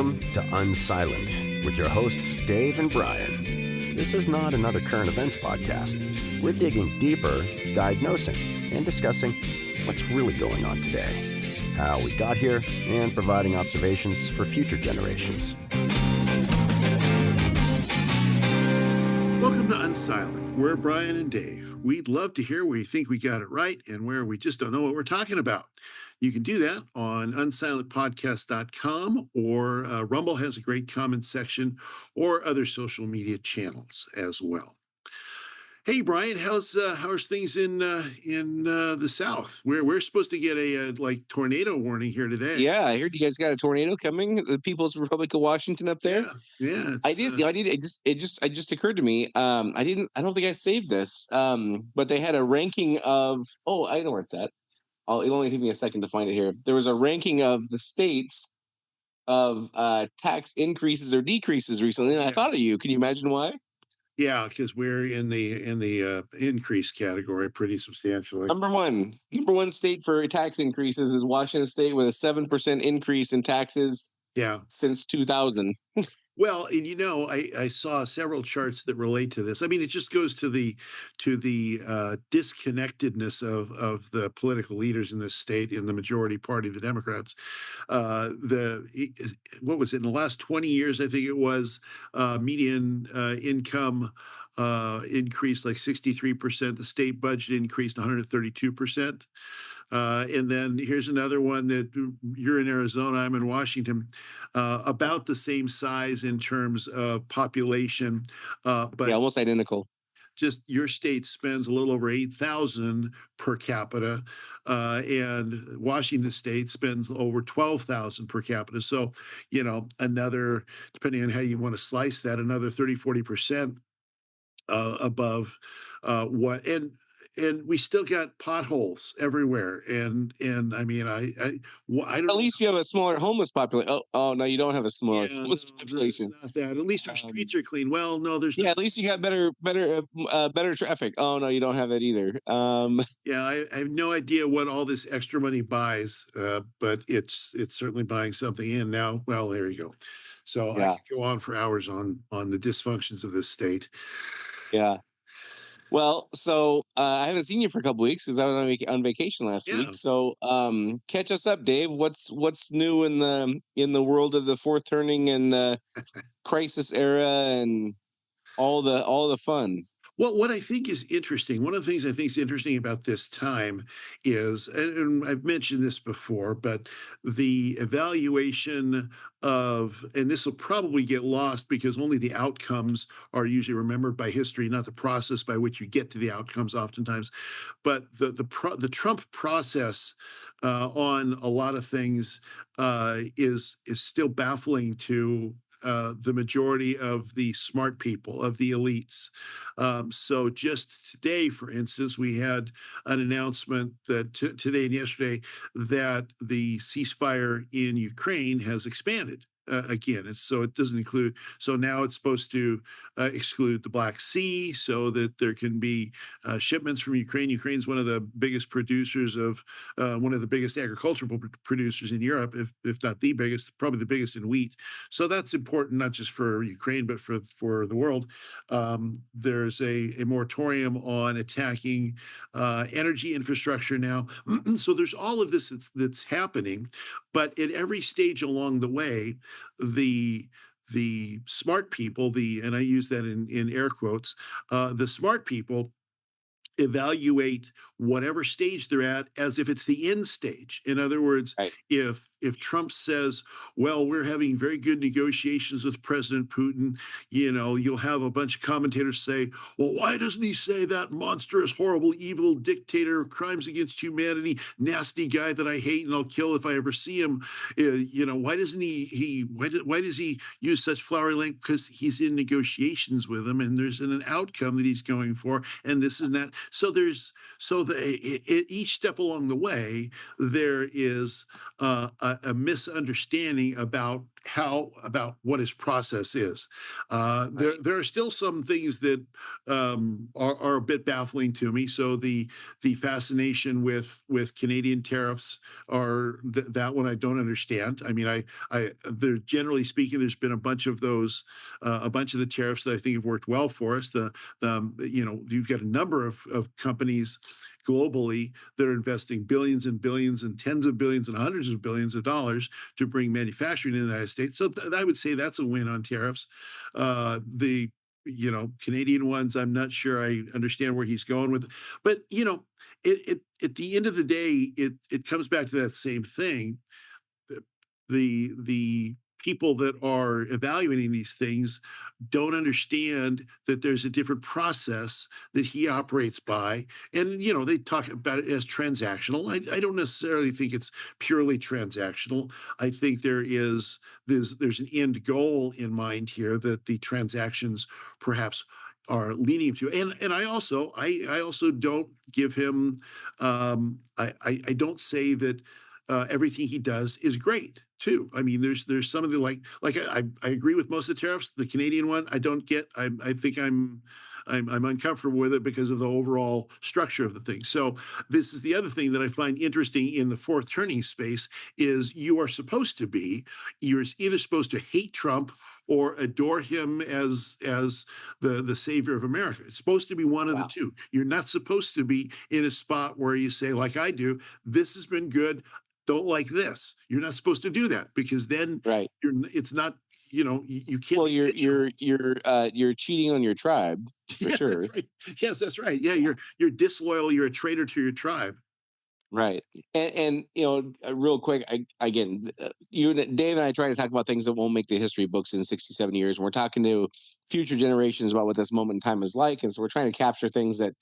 Welcome to Unsilent with your hosts Dave and Brian. This is not another current events podcast. We're digging deeper, diagnosing, and discussing what's really going on today, how we got here, and providing observations for future generations. Welcome to Unsilent. We're Brian and Dave. We'd love to hear where you think we got it right and where we just don't know what we're talking about. You can do that on unsilentpodcast.com, or Rumble has a great comment section, or other social media channels as well. Hey, Brian, how's things in the South? We're supposed to get a tornado warning here today. Yeah, I heard you guys got a tornado coming. The People's Republic of Washington up there. Yeah. I did. It just occurred to me. I don't think I saved this. But they had a ranking of. Oh, I know where it's at. It'll only take me a second to find it here. There was a ranking of the states of tax increases or decreases recently, and I thought of you. Can you imagine why? Yeah, because we're in the increase category pretty substantially. Number one state for tax increases is Washington State, with a 7% increase in taxes. Yeah, since 2000. Well, and I saw several charts that relate to this. I mean, it just goes to the disconnectedness of the political leaders in this state, in the majority party, the Democrats. What was it, in the last 20 years? I think it was median income increased like 63%. The state budget increased 132%. And then here's another one that you're in Arizona, I'm in Washington, about the same size in terms of population, but yeah, almost identical. Just your state spends a little over $8,000 per capita, and Washington State spends over $12,000 per capita. So, another, depending on how you want to slice that, another 30-40% above what. And we still got potholes everywhere. And I mean, I don't. At least you have a smaller homeless population. Oh no, you don't have a smaller homeless population. Not that. At least our streets are clean. Well, no, there's. Yeah, at least you got better traffic. Oh no, you don't have that either. Yeah, I have no idea what all this extra money buys, but it's certainly buying something in now. Well, there you go. So yeah. I could go on for hours on the dysfunctions of this state. Yeah. Well, so I haven't seen you for a couple weeks because I was on vacation last week. So catch us up, Dave. What's new in the world of the fourth turning and the crisis era and all the fun? Well, what I think is interesting, one of the things I think is interesting about this time is, and I've mentioned this before, but the evaluation of, and this will probably get lost because only the outcomes are usually remembered by history, not the process by which you get to the outcomes oftentimes. But the Trump process on a lot of things is still baffling to the majority of the smart people, of the elites. So just today, for instance, we had an announcement that today and yesterday that the ceasefire in Ukraine has expanded. Again, so it doesn't include. So now it's supposed to exclude the Black Sea, so that there can be shipments from Ukraine. Ukraine's one of the biggest producers of one of the biggest agricultural producers in Europe, if not the biggest, probably the biggest in wheat. So that's important, not just for Ukraine, but for the world. There's a moratorium on attacking energy infrastructure now. So there's all of this that's happening, but at every stage along the way, the smart people, and I use that in air quotes, the smart people evaluate whatever stage they're at as if it's the end stage. In other words, right. If Trump says, well, we're having very good negotiations with President Putin, you'll have a bunch of commentators say, well, why doesn't he say that monstrous, horrible, evil dictator, crimes against humanity, nasty guy that I hate and I'll kill if I ever see him? Why doesn't why does he use such flowery language? Because he's in negotiations with him and there's an outcome that he's going for, and this and that. So each step along the way, there is a misunderstanding about how about what his process is. Right. There are still some things that are a bit baffling to me. So the fascination with Canadian tariffs are that one I don't understand. I mean, there generally speaking, there's been a bunch of those, a bunch of the tariffs that I think have worked well for us. You've got a number of companies globally that are investing billions and billions and tens of billions and hundreds of billions of dollars to bring manufacturing in the United States. So I would say that's a win on tariffs. The Canadian ones, I'm not sure I understand where he's going with, but at the end of the day, it comes back to that same thing. The people that are evaluating these things don't understand that there's a different process that he operates by. And they talk about it as transactional. I don't necessarily think it's purely transactional. I think there's an end goal in mind here that the transactions perhaps are leaning to. And I also don't give him, I don't say that everything he does is great too. I mean, there's some of the I agree with most of the tariffs. The Canadian one, I don't get. I think I'm uncomfortable with it because of the overall structure of the thing. So this is the other thing that I find interesting in the fourth turning space is you're either supposed to hate Trump or adore him as the savior of America. It's supposed to be one of the Wow. two. You're not supposed to be in a spot where you say, like I do, this has been good, don't like this. You're not supposed to do that because then Right. it's not, you can't Well, be you're pigeonholed. you're you're cheating on your tribe for Yeah, that's sure. right. Yes, that's right. Yeah, Yeah. you're disloyal. You're a traitor to your tribe. Right. And real quick, you and Dave and I try to talk about things that won't make the history books in 67 years. And we're talking to future generations about what this moment in time is like. And so we're trying to capture things that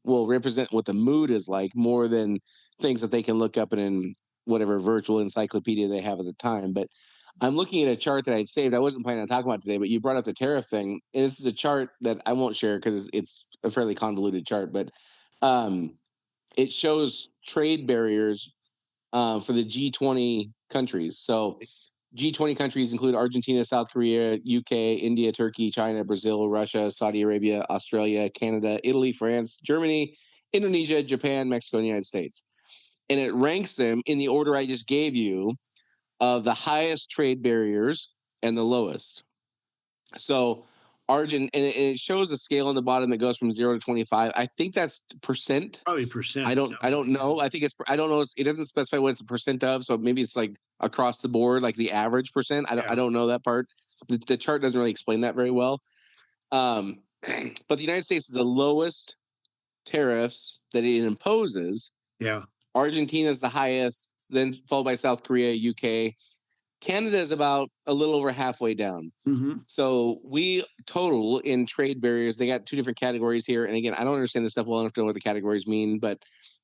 will represent what the mood is like more than things that they can look up in whatever virtual encyclopedia they have at the time. But I'm looking at a chart that I saved. I wasn't planning on talking about today, but you brought up the tariff thing. And this is a chart that I won't share because it's a fairly convoluted chart. But um, it shows trade barriers for the G20 countries. So G20 countries include Argentina, South Korea, UK, India, Turkey, China, Brazil, Russia, Saudi Arabia, Australia, Canada, Italy, France, Germany, Indonesia, Japan, Mexico, and the United States. And it ranks them in the order I just gave you of the highest trade barriers and the lowest. So it shows a scale on the bottom that goes from 0 to 25. I think that's percent. Probably I percent. don't I don't know. I think it's I don't know. It doesn't specify what it's a percent of, so maybe it's like across the board, like the average percent. I Yeah. don't know that part. The chart doesn't really explain that very well. Um, but the United States is the lowest tariffs that it imposes. Yeah. Argentina is the highest, then followed by South Korea, UK. Canada is about a little over halfway down. Hmm. So we total in trade barriers, they got two different categories here. And again, I don't understand this stuff well enough to know what the categories mean, but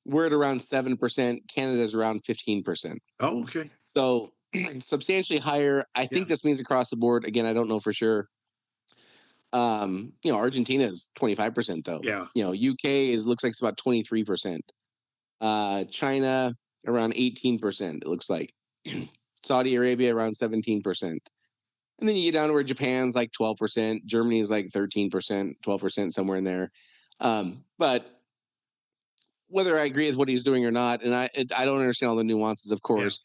we're at around 7%. Canada's around 15%. Oh, okay. So substantially higher. I Yeah. think this means across the board. Again, I don't know for sure. Argentina is 25% though. Yeah. UK looks like it's about 23%. China around 18%, it looks like. Saudi Arabia around 17%. And then you get down to where Japan's like 12%, Germany is like 13%, 12%, somewhere in there. But whether I agree with what he's doing or not, and I don't understand all the nuances, of Yeah. course,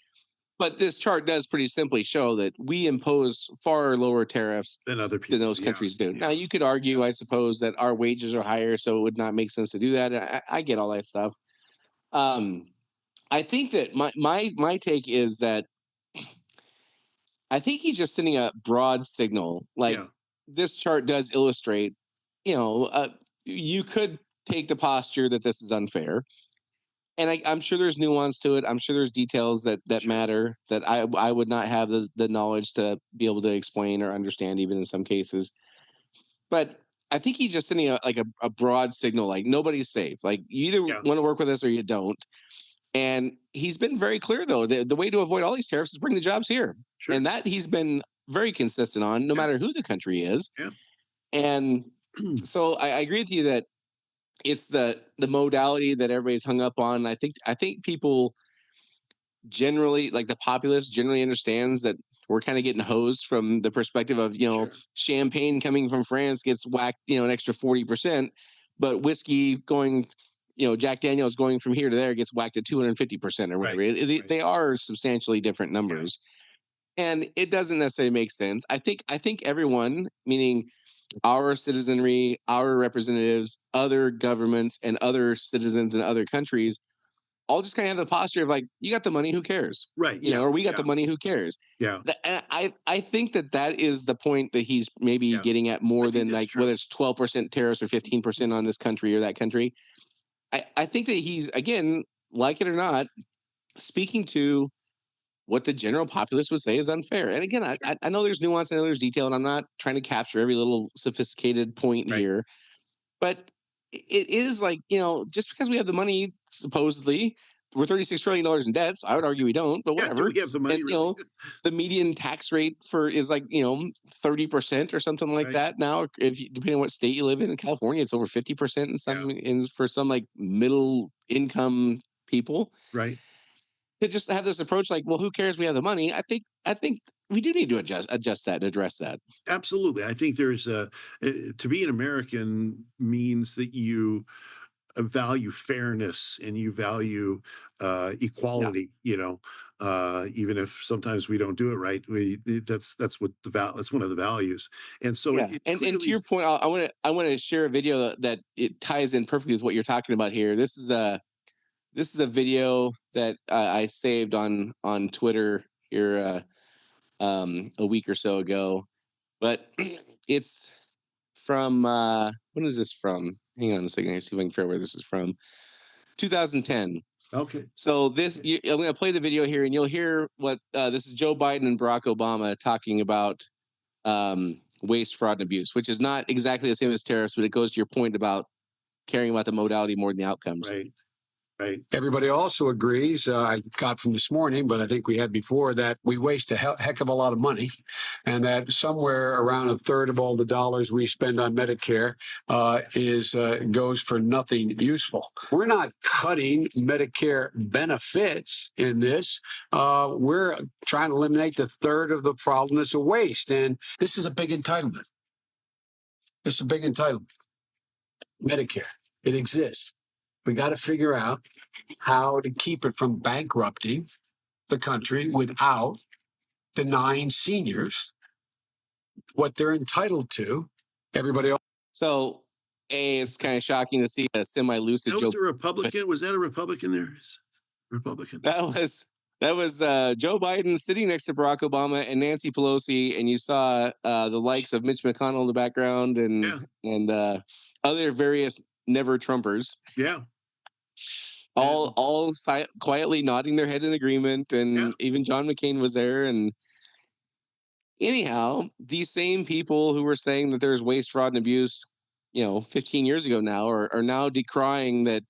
but this chart does pretty simply show that we impose far lower tariffs Than other than people. those Yeah. countries do. Now, Yeah. you could argue, I suppose, that our wages are higher, so it would not make sense to do that. I get all that stuff. Um, I think that my take is that I think he's just sending a broad signal. Like Yeah. this chart does illustrate, you could take the posture that this is unfair, and I'm sure there's nuance to it. I'm sure there's details that Sure. matter that I would not have the knowledge to be able to explain or understand, even in some cases. But I think he's just sending a broad signal, like nobody's safe. Like you either Yeah. want to work with us or you don't. And he's been very clear, though. The way to avoid all these tariffs is bring the jobs here. Sure. And that he's been very consistent on, no Yeah. matter who the country is. Yeah. And so I agree with you that it's the modality that everybody's hung up on. I think people generally, like the populace, generally understands that we're kind of getting hosed from the perspective of, Sure. champagne coming from France gets whacked, an extra 40%, but whiskey going, Jack Daniels going from here to there gets whacked at 250% or whatever. Right. Right. They are substantially different Yeah. numbers. And it doesn't necessarily make sense. I think everyone, meaning our citizenry, our representatives, other governments, and other citizens in other countries all just kind of have the posture of like, you got the money, who cares? Right. Yeah. Or we got Yeah. the money, who cares? Yeah. I think that is the point that he's maybe Yeah. getting at I more think than that's like true. whether it's 12% tariffs or 15% on this country or that country. I think that he's, again, like it or not, speaking to what the general populace would say is unfair. And again, I know there's nuance, I know there's detail, and I'm not trying to capture every little sophisticated point Right. here, but it is like, just because we have the money, supposedly, we're $36 trillion in debts. I would argue we don't, but Yeah. Do whatever. we have the And money really? the median tax rate for is like 30% or something like Right. that now. If you, depending on what state you live in California, it's over 50% in Yeah. some for some like middle income people. Right. To just have this approach like, well, who cares? We have the money. I think we do need to adjust that and address that. Absolutely. I think there's to be an American means that you value fairness and you value Yeah. equality. Even if sometimes we don't do it right, that's what that's one of the values. And so Yeah, it and to clearly, your point, I want to share a video that it ties in perfectly with what you're talking about here. This is a video that I saved on Twitter here a week or so ago, but it's from when is this from? Hang on a second here, see if I can figure out where this is from. 2010. okay. So I'm going to play the video here, and you'll hear what this is Joe Biden and Barack Obama talking about waste, fraud, and abuse, which is not exactly the same as tariffs, but it goes to your point about caring about the modality more than the outcomes. Right. Right. Everybody also agrees, I got from this morning, but I think we had before, that we waste a heck of a lot of money, and that somewhere around a third of all the dollars we spend on Medicare goes for nothing useful. We're not cutting Medicare benefits in this. We're trying to eliminate the third of the problem that's a waste, and this is a big entitlement. It's a big entitlement. Medicare, it exists. We got to figure out how to keep it from bankrupting the country without denying seniors what they're entitled to. Everybody else. So, it's kind of shocking to see a semi-lucid That Joe. was a Republican. Was that a Republican there? Republican. That was Joe Biden sitting next to Barack Obama and Nancy Pelosi, and you saw the likes of Mitch McConnell in the background Yeah. and other various never Trumpers, Yeah. all quietly nodding their head in agreement, and Yeah. even John McCain was there. And anyhow, these same people who were saying that there's waste, fraud, and abuse, 15 years ago now, are now decrying that.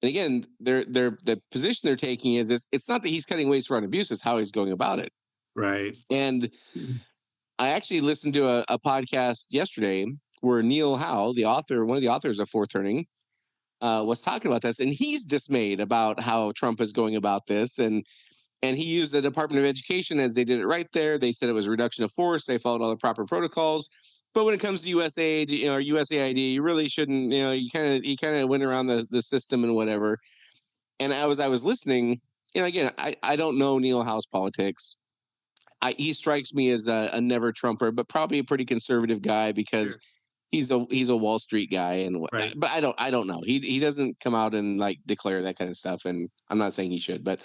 And again, the position they're taking is it's not that he's cutting waste, fraud, and abuse; it's how he's going about it. Right. And I actually listened to a podcast yesterday where Neil Howe, one of the authors of Fourth Turning, was talking about this, and he's dismayed about how Trump is going about this. And he used the Department of Education as they did it right there. They said it was a reduction of force. They followed all the proper protocols. But when it comes to USAID, or USAID, you really shouldn't. You kind of went around the system and whatever. And I was listening, and again, I don't know Neil Howe's politics. He strikes me as a never Trumper, but probably a pretty conservative guy because Sure. he's a Wall Street guy, and Right. but I don't know. He doesn't come out and like declare that kind of stuff, and I'm not saying he should, but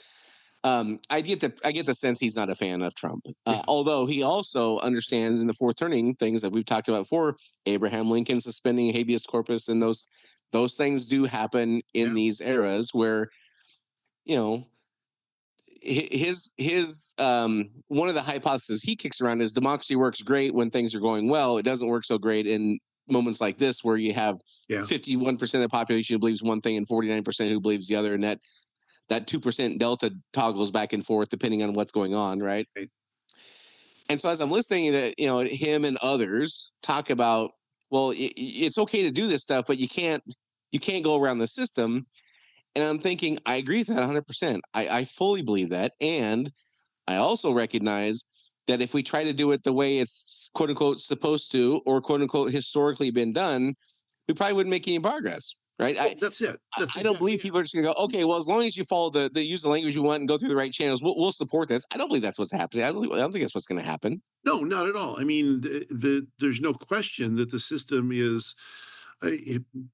I get the sense he's not a fan of Trump. Although he also understands in the Fourth Turning things that we've talked about before, Abraham Lincoln suspending habeas corpus, and those things do happen in Yeah. these eras where his one of the hypotheses he kicks around is democracy works great when things are going well. It doesn't work so great in moments like this where you have 51% of the population who believes one thing and 49% who believes the other, and that 2% delta toggles back and forth depending on what's going on, right? And so as I'm listening to him and others talk about, well, it's okay to do this stuff, but you can't go around the system. And I'm thinking, I agree with that 100%. I fully believe that. And I also recognize that if we try to do it the way it's quote unquote supposed to, or quote unquote historically been done, we probably wouldn't make any progress. Right. Well, that's it. That's I don't exactly believe it. people are just gonna go, okay, well, as long as you follow the use the language you want and go through the right channels, we'll support this. I don't believe that's what's happening. I don't think that's what's gonna happen. No, not at all. I mean, there's no question that the system is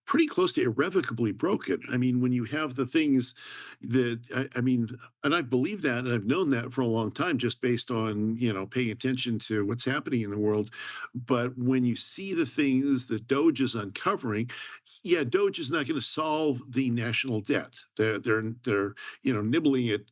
pretty close to irrevocably broken. I mean, when you have the things that I mean, and I've believed that, and I've known that for a long time, just based on paying attention to what's happening in the world. But when you see the things that Doge is uncovering, yeah, Doge is not going to solve the national debt. They're nibbling at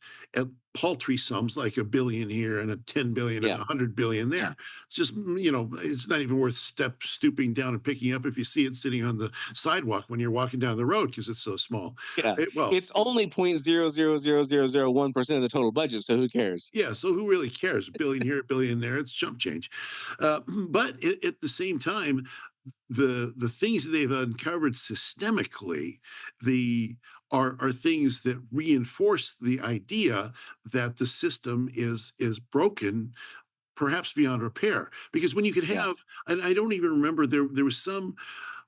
paltry sums like $1 billion here and a 10 billion and Yeah. 100 billion there. Yeah. It's just it's not even worth stooping down and picking up if you see it sitting on the sidewalk when you're walking down the road because it's so small. Yeah. Well, It's only 0.0000001% of the total budget, so who cares? yeah, so who really cares? $1 billion here, $1 billion there. It's chump change. But at the same time, the things that they've uncovered systemically, are things that reinforce the idea that the system is broken, perhaps beyond repair. Because when you could Yeah. have, and I don't even remember, there was some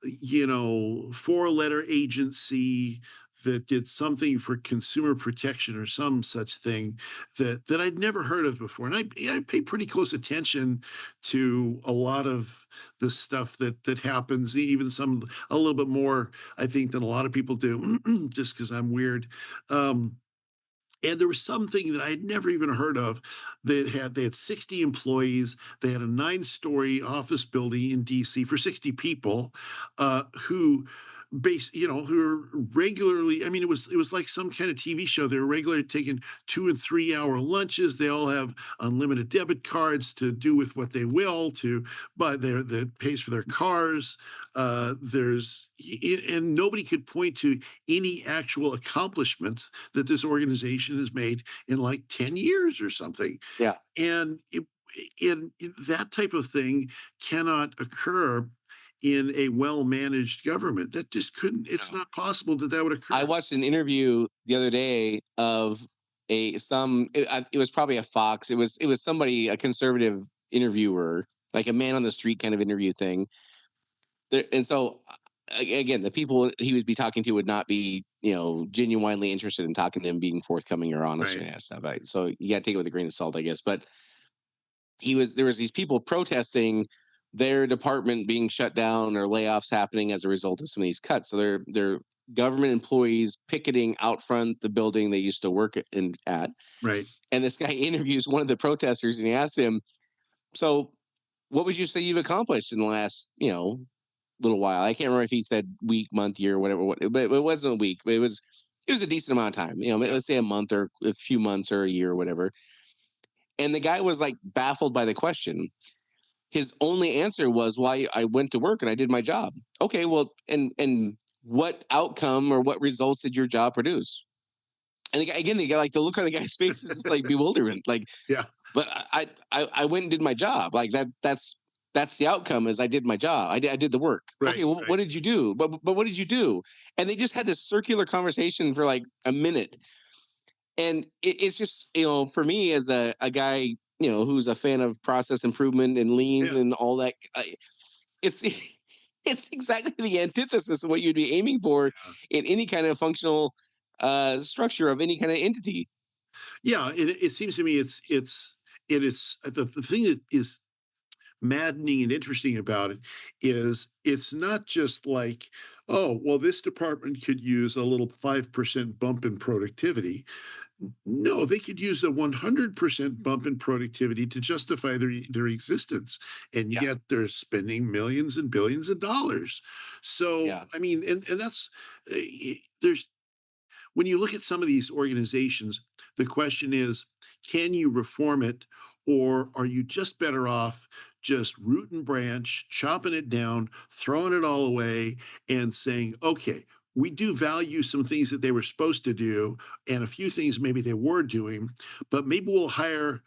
4-letter agency that did something for consumer protection or some such thing that I'd never heard of before. And I pay pretty close attention to a lot of the stuff that happens, even some a little bit more, I think, than a lot of people do, just because I'm weird. And there was something that I had never even heard of. They had 60 employees. They had a 9-story office building in DC for 60 people, who who are regularly, I mean, it was like some kind of TV show. They were regularly taking 2 and 3 hour lunches. They all have unlimited debit cards to do with what they will to buy that pays for their cars. And nobody could point to any actual accomplishments that this organization has made in like 10 years or something. Yeah. And that type of thing cannot occur in a well-managed government. That just couldn't, it's No. not possible that would occur. I watched an interview the other day of it was probably a Fox. It was somebody, a conservative interviewer, like a man on the street kind of interview thing. And so again, the people he would be talking to would not be, genuinely interested in talking to him, being forthcoming or honest Right. and that stuff. Right? So you got to take it with a grain of salt, I guess. But there was these people protesting their department being shut down or layoffs happening as a result of some of these cuts. So they're government employees picketing out front the building they used to work at. Right. And this guy interviews one of the protesters and he asks him, so what would you say you've accomplished in the last, little while? I can't remember if he said week, month, year, whatever, but it wasn't a week, but it was a decent amount of time, let's say a month or a few months or a year or whatever. And the guy was like baffled by the question. His only answer was, "Well, I went to work and I did my job." Okay, well, and what outcome or what results did your job produce? And the guy, like the look on the guy's face is just like bewilderment. Like, Yeah. but I went and did my job. Like that's the outcome, is I did my job. I did the work. Right, Okay, well, right. what did you do? But what did you do? And they just had this circular conversation for like a minute. And it's just, for me as a guy, who's a fan of process improvement and lean Yeah. and all that, it's it's exactly the antithesis of what you'd be aiming for in any kind of functional structure of any kind of entity. Yeah. It seems to me it's the thing that is maddening and interesting about it is it's not just like, oh, well, this department could use a little 5% bump in productivity. No, they could use a 100% bump in productivity to justify their existence, and Yeah. yet they're spending millions and billions of dollars. So, Yeah. I mean, and that's there's when you look at some of these organizations, the question is, can you reform it? Or are you just better off just root and branch, chopping it down, throwing it all away, and saying, okay, we do value some things that they were supposed to do, and a few things maybe they were doing, but maybe we'll hire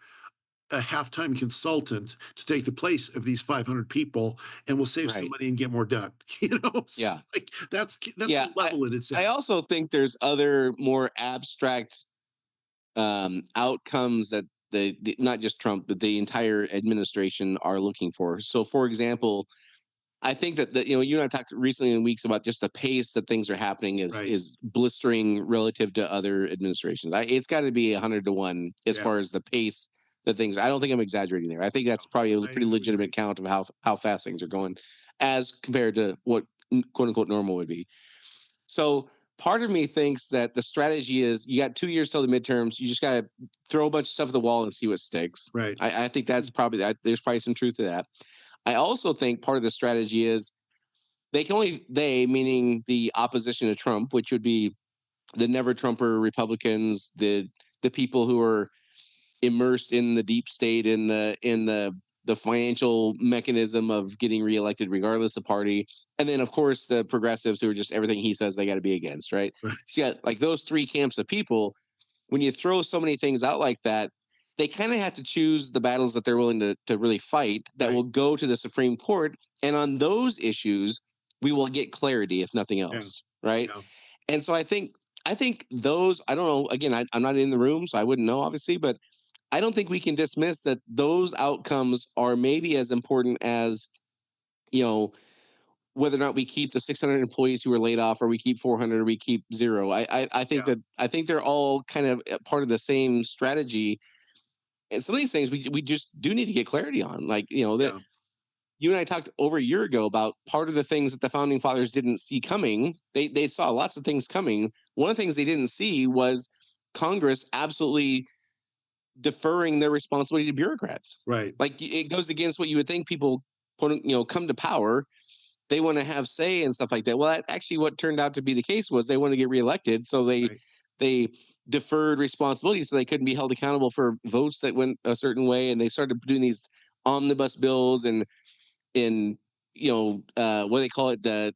a half-time consultant to take the place of these 500 people, and we'll save some Right. money and get more done. Yeah. Like that's Yeah. the level that it's I at. also think there's other more abstract outcomes that not just Trump, but the entire administration are looking for. So, for example, I think that you and I talked recently in weeks about just the pace that things are happening Right. is blistering relative to other administrations. It's got to be 100 to 1 as Yeah. far as the pace that things. I don't think I'm exaggerating there. I think that's probably a I pretty would legitimate agree. count of how fast things are going, as compared to what quote unquote normal would be. So part of me thinks that the strategy is you got 2 years till the midterms. You just got to throw a bunch of stuff at the wall and see what sticks. Right. I think that's probably that. There's probably some truth to that. I also think part of the strategy is they, meaning the opposition to Trump, which would be the never Trumper Republicans, the people who are immersed in the deep state, in the financial mechanism of getting reelected regardless of party, and then of course the progressives who are just everything he says they got to be against, right? Right. So you got like those three camps of people. When you throw so many things out like that, they kind of have to choose the battles that they're willing to really fight that Right. will go to the Supreme Court. And on those issues, we will get clarity, if nothing Yeah. else. Right. Yeah. And so I think those, I don't know, again, I'm not in the room, so I wouldn't know, obviously, but I don't think we can dismiss that those outcomes are maybe as important as, you know, whether or not we keep the 600 employees who were laid off, or we keep 400, or we keep zero. I think Yeah. that I think they're all kind of part of the same strategy. And some of these things we just do need to get clarity on. Like, that Yeah. you and I talked over a year ago about part of the things that the founding fathers didn't see coming. They saw lots of things coming. One of the things they didn't see was Congress absolutely deferring their responsibility to bureaucrats. Right. Like, it goes against what you would think people, come to power. They want to have say and stuff like that. Well, actually, what turned out to be the case was they want to get reelected, so Right. they deferred responsibility, so they couldn't be held accountable for votes that went a certain way, and they started doing these omnibus bills and in what do they call it, the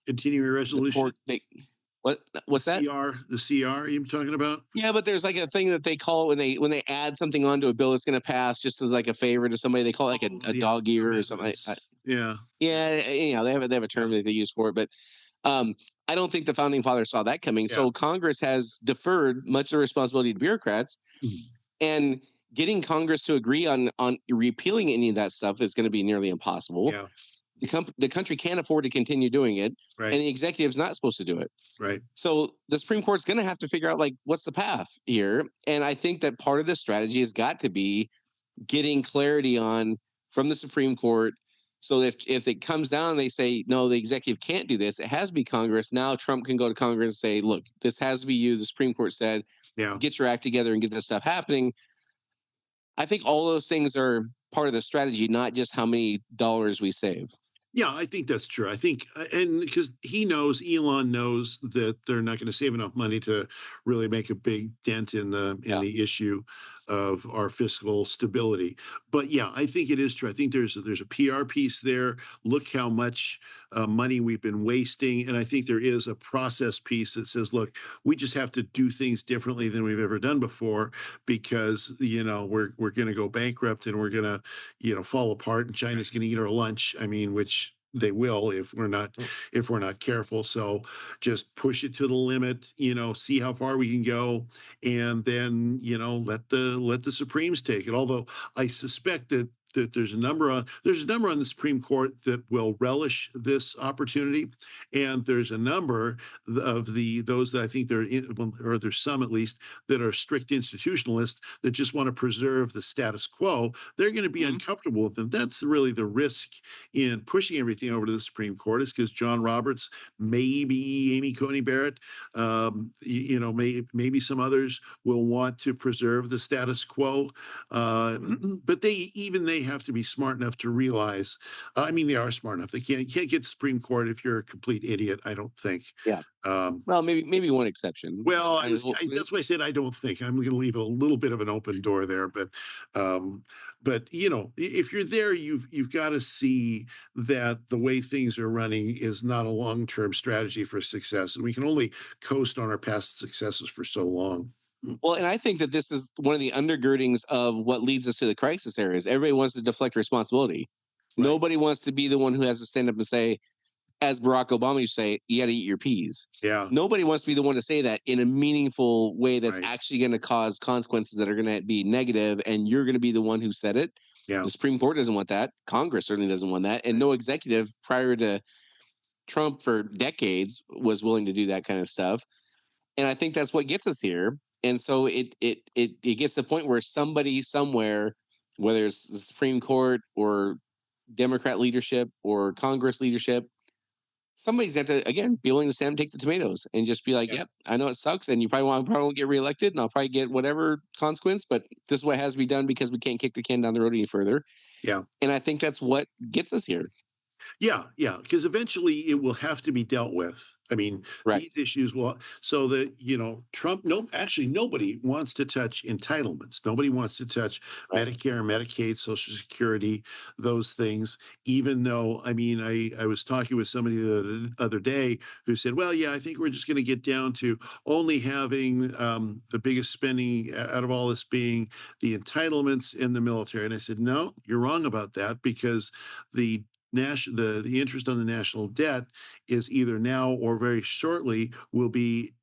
Continuing resolution. court they what's that? The CR you're talking about? Yeah, but there's like a thing that they call it when they add something onto a bill that's going to pass just as like a favor to somebody. They call it like Oh, a the dog ear or something. amendments. Yeah. Yeah, they have a term Yeah. that they use for it, but um, I don't think the founding fathers saw that coming. Yeah. So Congress has deferred much of the responsibility to bureaucrats, Mhm. and getting Congress to agree on repealing any of that stuff is going to be nearly impossible. Yeah. The country can't afford to continue doing it, Right. and the executive's not supposed to do it. Right. So the Supreme Court's going to have to figure out like what's the path here, and I think that part of the strategy has got to be getting clarity on from the Supreme Court. So if it comes down, they say no, the executive can't do this. It has to be Congress. Now Trump can go to Congress and say, look, this has to be you. The Supreme Court said, Yeah. get your act together and get this stuff happening. I think all those things are part of the strategy, not just how many dollars we save. Yeah, I think that's true. I think, and because Elon knows that they're not going to save enough money to really make a big dent in the Yeah. issue of our fiscal stability. But yeah, I think it is true. I think there's a PR piece there. Look how much money we've been wasting, and I think there is a process piece that says, look, we just have to do things differently than we've ever done before because we're going to go bankrupt and we're going to fall apart, and China's going to eat our lunch. I mean, which they will if we're not careful. So just push it to the limit, see how far we can go, and then let the Supremes take it. Although I suspect that there's a number on the Supreme Court that will relish this opportunity, and there's a number of those that I think or there's some at least that are strict institutionalists that just want to preserve the status quo. They're going to be Mhm. uncomfortable with them. That's really the risk in pushing everything over to the Supreme Court, is because John Roberts, maybe Amy Coney Barrett, maybe some others will want to preserve the status quo. But they have to be smart enough to realize. I mean, they are smart enough. They can't get the Supreme Court if you're a complete idiot. I don't think. Yeah. Um, Well, maybe one exception. well, I, well, that's why I said I don't think. I'm going to leave a little bit of an open door there, um, but if you're there, you've got to see that the way things are running is not a long-term strategy for success, and we can only coast on our past successes for so long. Well, and I think that this is one of the undergirdings of what leads us to the crisis areas. Everybody wants to deflect responsibility. Right. Nobody wants to be the one who has to stand up and say, as Barack Obama used to say, you got to eat your peas. Yeah. Nobody wants to be the one to say that in a meaningful way that's Right. actually going to cause consequences that are going to be negative, and you're going to be the one who said it. Yeah. The Supreme Court doesn't want that. Congress certainly doesn't want that. And Right. no executive prior to Trump for decades was willing to do that kind of stuff. And I think that's what gets us here. And so it gets to the point where somebody somewhere, whether it's the Supreme Court or Democrat leadership or Congress leadership, somebody's have to again be willing to stand and take the tomatoes and just be like, Yeah. "Yep, I know it sucks, and you probably won't get reelected, and I'll probably get whatever consequence, but this is what has to be done because we can't kick the can down the road any further." Yeah. And I think that's what gets us here. Yeah, yeah, because eventually it will have to be dealt with. I mean, Right. these issues will, so that, Trump, no, actually, nobody wants to touch entitlements. Nobody wants to touch Right. Medicare, Medicaid, Social Security, those things, even though, I mean, I was talking with somebody the other day who said, well, yeah, I think we're just going to get down to only having the biggest spending out of all this being the entitlements in the military. And I said, no, you're wrong about that because the the interest on the national debt is either now or very shortly will be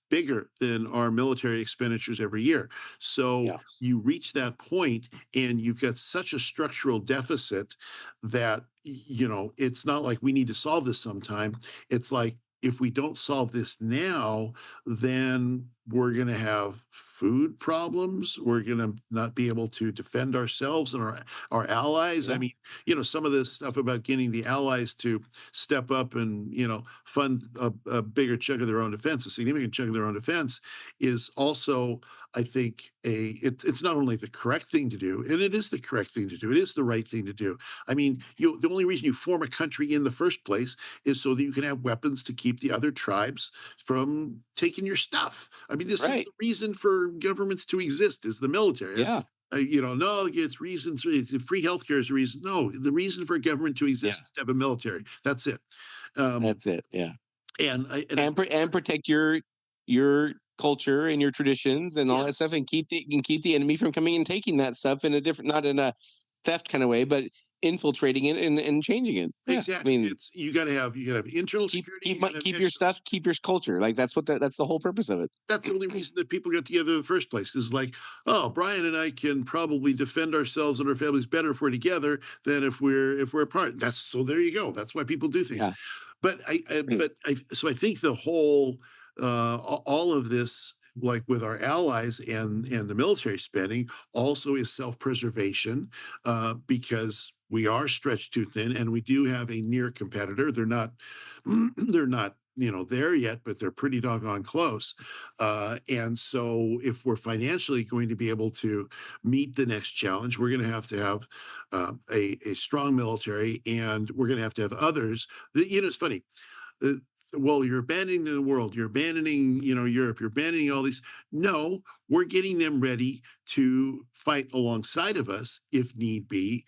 bigger than our military expenditures every year. So Yeah. you reach that point and you've got such a structural deficit that, it's not like we need to solve this sometime. It's like, if we don't solve this now, then we're going to have food problems. We're going to not be able to defend ourselves and our allies. I Yeah. mean, some of this stuff about getting the allies to step up and, fund a bigger chunk of their own defense, a significant chunk of their own defense, is also, I think, it's not only the correct thing to do, and it is the correct thing to do. It is the right thing to do. I mean, the only reason you form a country in the first place is so that you can have weapons to keep the other tribes from taking your stuff. I mean, this is Right. the reason for governments to exist, is the military. Yeah. No, it's reasons. Free healthcare is a reason. No, the reason for a government to exist Yeah. is to have a military. That's it. Um, That's it. Yeah. and I, and I, And protect your culture and your traditions and all that stuff, yes, and keep the enemy from coming and taking that stuff in a different, not in a theft kind of way, but infiltrating it and changing it. Yeah. I exactly. mean, You got to have internal security. You got to have keep your external stuff, keep your culture. Like that's that's the whole purpose of it. That's the only reason that people got together in the first place. Because, like, oh, Brian and I can probably defend ourselves and our families better if we're together than if we're apart. So there you go. That's why people do things. Yeah. But so I think the whole all of this, like with our allies and the military spending, also is self-preservation because we are stretched too thin, and we do have a near competitor. They're not they're not there yet, but they're pretty doggone close. And so if we're financially going to be able to meet the next challenge, we're going to have a strong military, and we're going to have others. It's funny. Uh, well, you're abandoning the world, you're abandoning, Europe, you're abandoning all these. No, we're getting them ready to fight alongside of us if need be,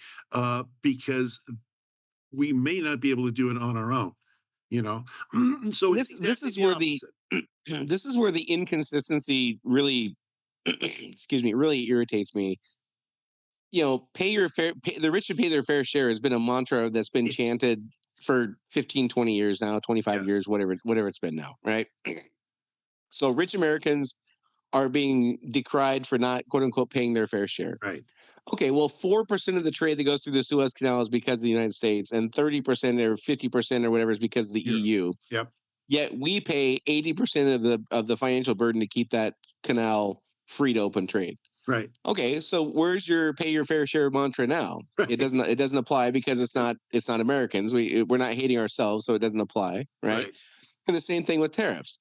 because we may not be able to do it on our own. So it's This exactly is the where opposite. this is where the inconsistency really excuse me, really irritates me. The rich should pay their fair share has been a mantra that's been chanted for 15, 20 years now, 25 Yes. years, whatever it's been now, right? So rich Americans are being decried for not, quote unquote, paying their fair share. Right. Okay, well, 4% of the trade that goes through the Suez Canal is because of the United States, and 30% or 50% or whatever is because of the Europe. EU. Yep. Yet we pay 80% of the financial burden to keep that canal free to open trade. Right. Okay, so where's your pay your fair share mantra now? Right. It doesn't apply because it's not Americans. We're not hating ourselves, so it doesn't apply, right? Right. And the same thing with tariffs.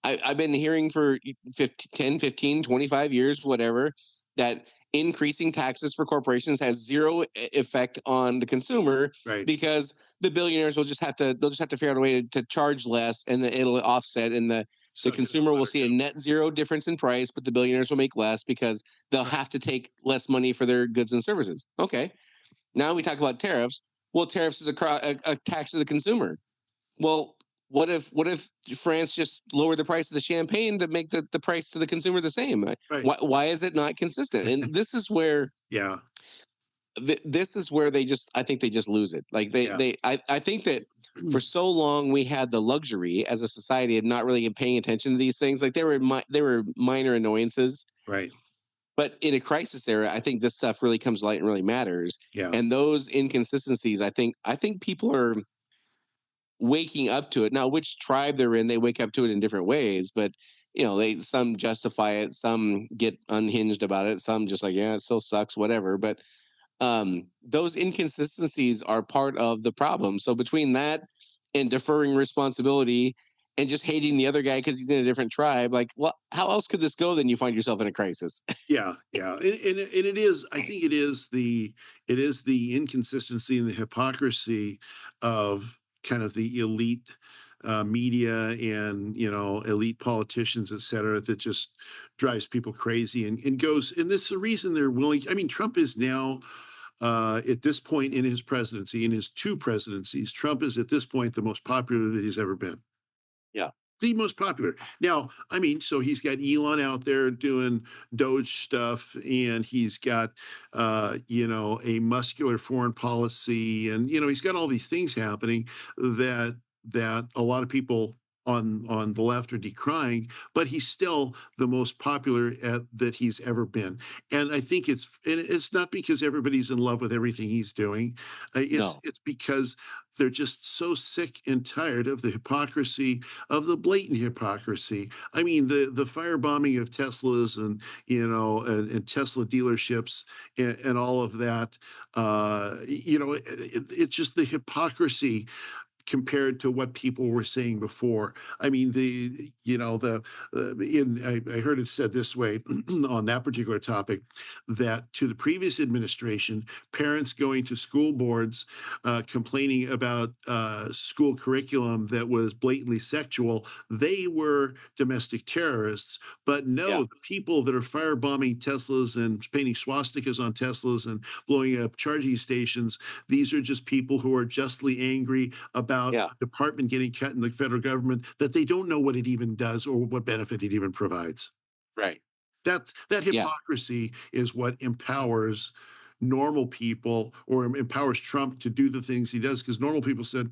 I've been hearing for 10, 15, 25 years, whatever, that increasing taxes for corporations has zero effect on the consumer Right. because the billionaires they'll just have to figure out a way to charge less, and it'll offset, and the consumer will see a net zero difference in price, but the billionaires will make less because they'll have to take less money for their goods and services. Okay, now we talk about tariffs. Well, tariffs is a tax to the consumer. Well, what if France just lowered the price of the champagne to make the price to the consumer the same? Right. Why is it not consistent? And this is where Yeah. this is where I think they just lose it. Like I think that for so long we had the luxury as a society of not really paying attention to these things. Like they were minor annoyances, Right. but in a crisis era, I think this stuff really comes to light and really matters. Yeah. And those inconsistencies, I think people are waking up to it. Now, which tribe they're in, they wake up to it in different ways, but some justify it, some get unhinged about it, some just like, yeah, it still sucks, whatever. But those inconsistencies are part of the problem. So between that and deferring responsibility and just hating the other guy because he's in a different tribe, like, well, how else could this go? Then you find yourself in a crisis. Yeah, yeah, and it is. I think it is the inconsistency and the hypocrisy of kind of the elite media and elite politicians, et cetera, that just drives people crazy and goes. And that's the reason they're willing. I mean, Trump is now at this point in his presidency, in his two presidencies, Trump is at this point the most popular that he's ever been. Yeah. The most popular. Now, I mean, so he's got Elon out there doing Doge stuff, and he's got, a muscular foreign policy, and he's got all these things happening that a lot of people on the left are decrying, but he's still the most popular that he's ever been. And I think it's not because everybody's in love with everything he's doing. No. It's because they're just so sick and tired of the hypocrisy, of the blatant hypocrisy. I mean, the firebombing of Teslas and Tesla dealerships and all of that. It's just the hypocrisy compared to what people were saying before. I mean, I heard it said this way on that particular topic, that to the previous administration, parents going to school boards complaining about school curriculum that was blatantly sexual, they were domestic terrorists. But no, Yeah. the people that are firebombing Teslas and painting swastikas on Teslas and blowing up charging stations, these are just people who are justly angry about Yeah. a department getting cut in the federal government that they don't know what it even does or what benefit it even provides. Right. That Yeah. hypocrisy is what empowers normal people or empowers Trump to do the things he does, because normal people said,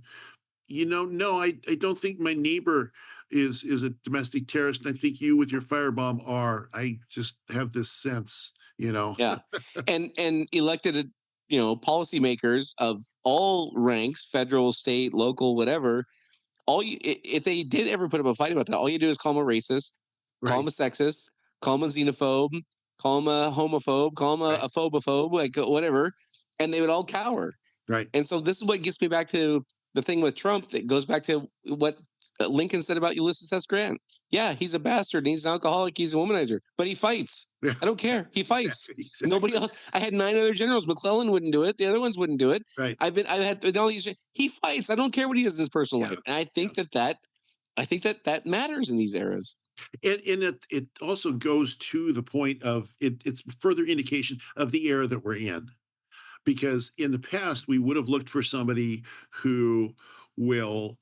no, I don't think my neighbor is a domestic terrorist. And I think you with your firebomb are. I just have this sense. Yeah. And elected, policymakers of all ranks, federal, state, local, whatever, if they did ever put up a fight about that, all you do is call them a racist, call them Right, a sexist, call them a xenophobe, call them a homophobe, call them right, a phobophobe, like whatever, and they would all cower. right. And so this is what gets me back to the thing with Trump that goes back to what Lincoln said about Ulysses S. Grant. Yeah, he's a bastard and he's an alcoholic, he's a womanizer, but he fights. Yeah, I don't care. He fights. exactly, Nobody exactly. else. I had 9 other generals. McClellan wouldn't do it. The other ones wouldn't do it. Right. I had all these. He fights. I don't care what he does in his personal Yeah, life. And I yeah. think that matters in these eras. And it also goes to the point of it's further indication of the era that we're in. Because in the past, we would have looked for somebody who will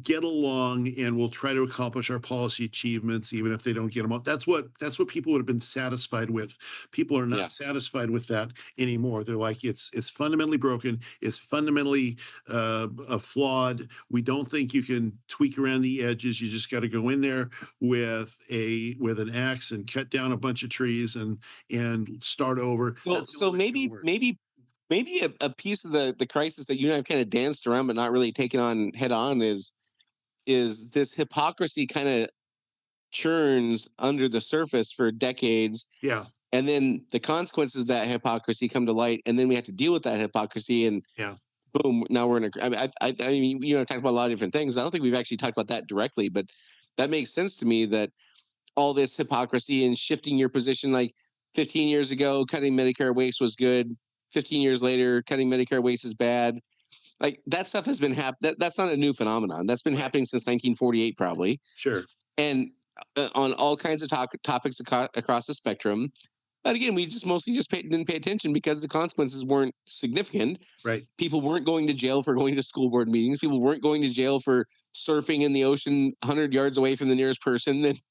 get along and will try to accomplish our policy achievements, even if they don't get them all. That's what people would have been satisfied with. People are not Yeah. satisfied with that anymore. They're like, it's fundamentally broken. It's fundamentally flawed. We don't think you can tweak around the edges. You just got to go in there with an axe and cut down a bunch of trees and start over. So maybe a piece of the crisis that you and I've kind of danced around but not really taken on head on is this hypocrisy kind of churns under the surface for decades, Yeah, and then the consequences of that hypocrisy come to light, and then we have to deal with that hypocrisy, and yeah, boom, now we're in a. I mean, talked about a lot of different things. I don't think we've actually talked about that directly, but that makes sense to me that all this hypocrisy and shifting your position, like 15 years ago, cutting Medicare waste was good. 15 years later, cutting Medicare waste is bad. Like that stuff has been happening. That's not a new phenomenon. That's been happening since 1948, probably, sure, and on all kinds of topics across the spectrum. But again, we just mostly didn't pay attention because the consequences weren't significant. right, People weren't going to jail for going to school board meetings. People weren't going to jail for surfing in the ocean 100 yards away from the nearest person and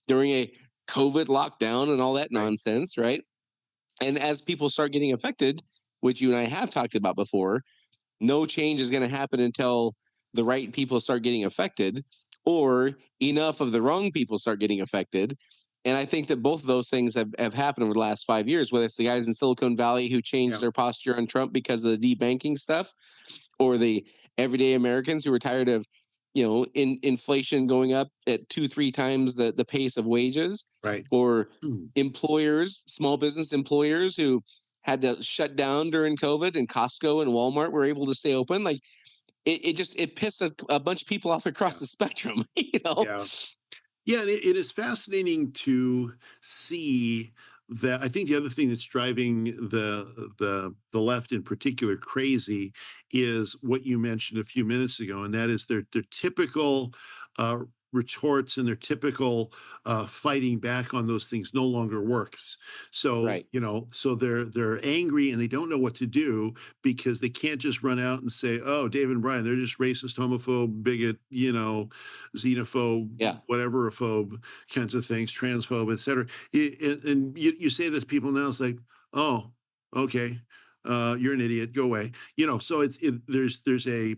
during a COVID lockdown and all that right, nonsense, right? And as people start getting affected, which you and I have talked about before, no change is going to happen until the right people start getting affected, or enough of the wrong people start getting affected. And I think that both of those things have happened over the last 5 years, whether it's the guys in Silicon Valley who changed Yeah. their posture on Trump because of the debanking stuff, or the everyday Americans who were tired of, inflation going up at 2-3 times the pace of wages, Right. or Mm. employers, small business employers who had to shut down during COVID, and Costco and Walmart were able to stay open. Like it pissed a bunch of people off across Yeah. the spectrum, you know? Yeah. Yeah, and it is fascinating to see that. I think the other thing that's driving the left in particular crazy is what you mentioned a few minutes ago, and that is their typical uh, retorts and their typical fighting back on those things no longer works. So Right. so they're angry and they don't know what to do because they can't just run out and say, "Oh, Dave and Brian, they're just racist, homophobe, bigot, xenophobe, Yeah. whatever phobe kinds of things, transphobe, etc." And you say this to people now, it's like, oh, okay, you're an idiot, go away. So there's a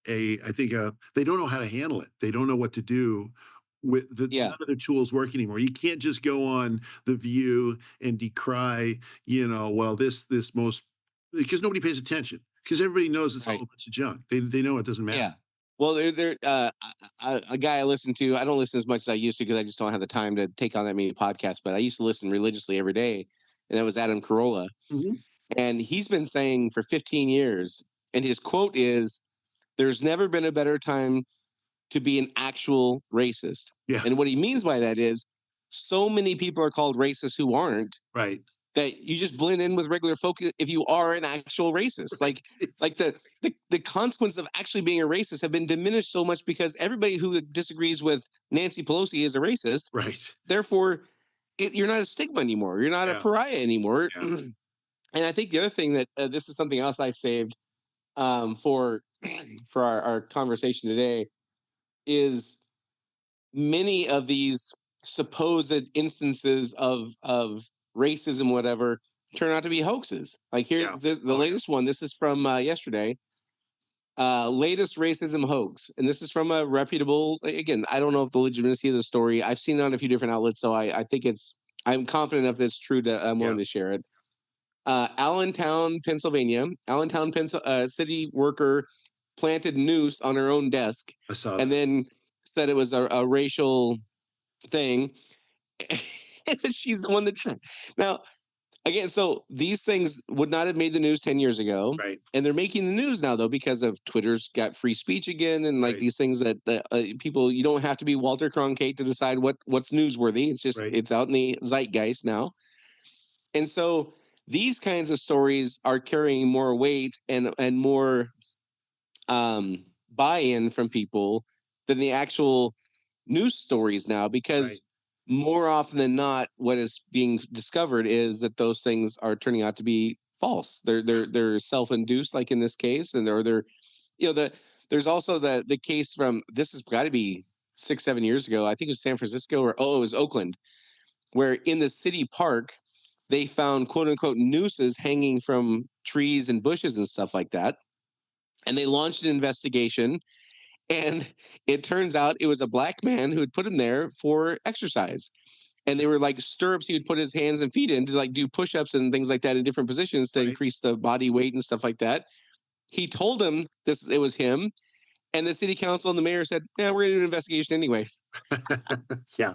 I think they don't know how to handle it. They don't know what to do with Yeah. none of their tools work anymore. You can't just go on the View and decry, well, this most, because nobody pays attention because everybody knows it's all Right. a bunch of junk. They know it doesn't matter. Yeah. Well, a guy I listen to, I don't listen as much as I used to because I just don't have the time to take on that many podcasts, but I used to listen religiously every day. And that was Adam Carolla. Mhm. And he's been saying for 15 years, and his quote is, "There's never been a better time to be an actual racist." Yeah. And what he means by that is, so many people are called racist who aren't, Right. that you just blend in with regular folk if you are an actual racist. Right. Like the consequence of actually being a racist have been diminished so much because everybody who disagrees with Nancy Pelosi is a racist. Right. Therefore, you're not a stigma anymore. You're not a Yeah. pariah anymore. Yeah. And I think the other thing that this is something else I saved for for our conversation today is many of these supposed instances of racism, whatever, turn out to be hoaxes. Like Yeah. here's the Oh, yeah. latest one. This is from yesterday. Latest racism hoax, and this is from a reputable. Again, I don't know if the legitimacy of the story. I've seen it on a few different outlets, so I think it's. I'm confident enough that it's true that I'm Yeah. willing to share it. Allentown, Pennsylvania. City worker planted noose on her own desk, I saw and that. then said it was a racial thing. She's the one that now again. So these things would not have made the news 10 years ago, Right. and they're making the news now though because of Twitter's got free speech again, and like Right. these things that people, you don't have to be Walter Cronkite to decide what's newsworthy. It's just Right. it's out in the zeitgeist now, and so these kinds of stories are carrying more weight and more buy-in from people than the actual news stories now, Right. because more often than not what is being discovered is that those things are turning out to be false. They're self-induced, like in this case, and they're there's also the case from, this has got to be 6-7 years ago. I think it was San Francisco, or it was Oakland, where in the city park they found quote unquote nooses hanging from trees and bushes and stuff like that, and they launched an investigation, and it turns out it was a black man who had put him there for exercise. And they were like stirrups he would put his hands and feet in to like do push-ups and things like that in different positions to Right. increase the body weight and stuff like that. He told him this, it was him, and the city council and the mayor said, "Yeah, we're gonna do an investigation anyway." Yeah.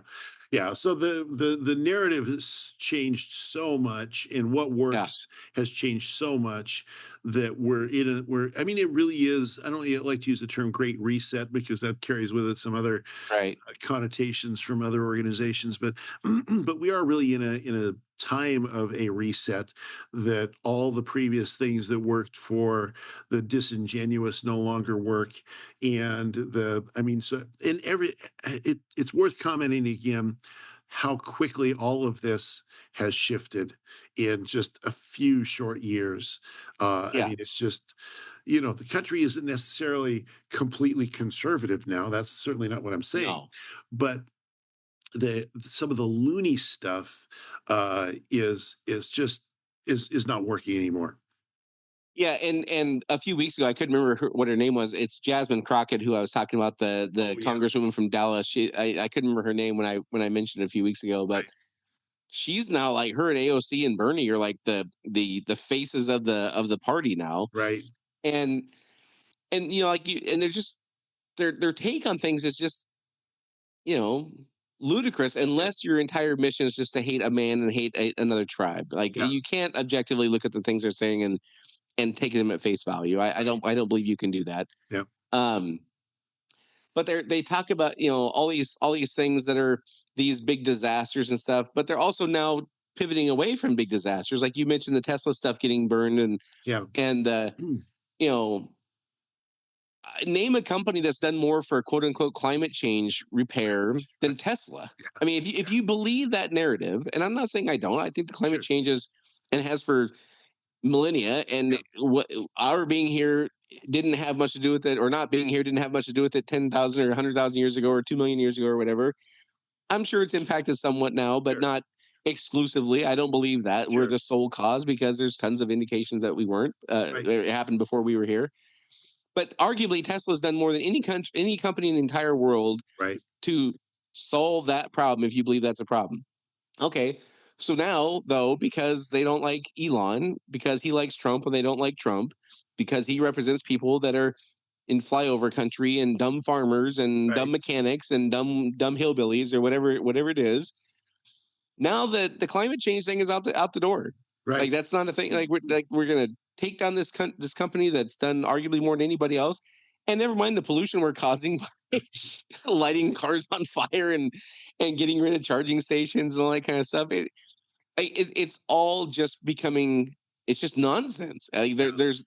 Yeah. So the narrative has changed so much, and what Yeah, works has changed so much that we're I mean, it really is. I don't like to use the term great reset because that carries with it some other right. connotations from other organizations, but but we are really in a time of a reset, that all the previous things that worked for the disingenuous no longer work. And I mean, so in it's worth commenting again how quickly all of this has shifted in just a few short years. I Yeah. mean, it's just, the country isn't necessarily completely conservative now. That's certainly not what I'm saying. No. But the some of the loony stuff is just is not working anymore. Yeah, and a few weeks ago, I couldn't remember what her name was. It's Jasmine Crockett, who I was talking about, the Oh yeah, congresswoman from Dallas. I couldn't remember her name when I mentioned it a few weeks ago, but right, she's now like her and AOC and Bernie are like the faces of the party now, right. and like and they're just their take on things is just you know ludicrous Yeah, unless your entire mission is just to hate a man and hate another tribe. Like yeah, you can't objectively look at the things they're saying and take them at face value. right. I don't believe you can do that. Yeah, Um, but they talk about all these things that are these big disasters and stuff, but they're also now pivoting away from big disasters, like you mentioned the Tesla stuff getting burned yeah. and you know name a company that's done more for quote unquote climate change repair than Tesla. Yeah, I mean, if you believe that narrative, and I'm not saying I don't, I think the climate sure. changes and has for millennia, and Yeah, what our being here didn't have much to do with it, or not being here didn't have much to do with it 10,000 or 100,000 years ago or 2 million years ago or whatever. I'm sure it's impacted somewhat now, but sure, not exclusively. I don't believe that we're sure. the sole cause, because there's tons of indications that we weren't. Right, It happened before we were here. But arguably, Tesla's done more than any company in the entire world right, to solve that problem, if you believe that's a problem. Okay. So now, though, because they don't like Elon, because he likes Trump and they don't like Trump, because he represents people that are in flyover country and dumb farmers and right, dumb mechanics and dumb hillbillies or whatever it is. Now that the climate change thing is out the door, like right. that's not a thing. Like we're gonna take down this company that's done arguably more than anybody else, and never mind the pollution we're causing by lighting cars on fire and getting rid of charging stations and all that kind of stuff. It's all just becoming, it's just nonsense. Yeah, There's